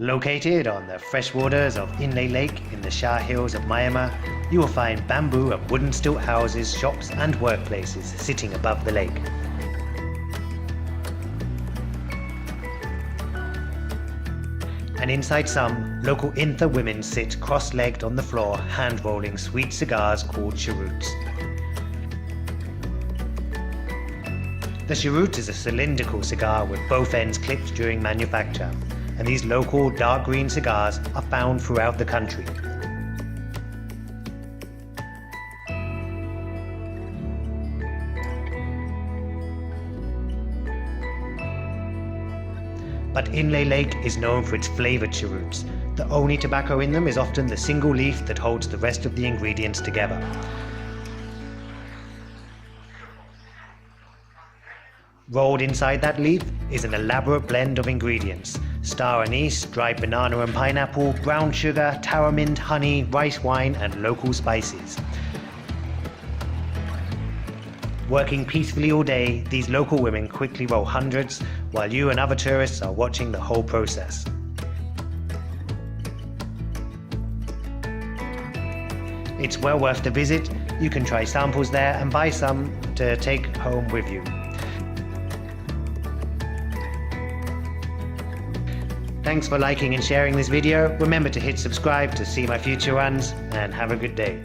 Located on the freshwaters of Inle Lake in the Shah Hills of Myanmar, you will find bamboo and wooden stilt houses, shops and workplaces sitting above the lake. And inside some, local Inle women sit cross-legged on the floor hand-rolling sweet cigars called Cheroots. The Cheroot is a cylindrical cigar with both ends clipped during manufacture, and these local dark green cigars are found throughout the country. But Inle Lake is known for its flavoured cheroots. The only tobacco in them is often the single leaf that holds the rest of the ingredients together. Rolled inside that leaf is an elaborate blend of ingredients: star anise, dried banana and pineapple, brown sugar, tamarind, honey, rice wine and local spices. Working peacefully all day, these local women quickly roll hundreds, while you and other tourists are watching the whole process. It's well worth the visit. You can try samples there and buy some to take home with you. Thanks for liking and sharing this video. Remember to hit subscribe to see my future runs, and have a good day.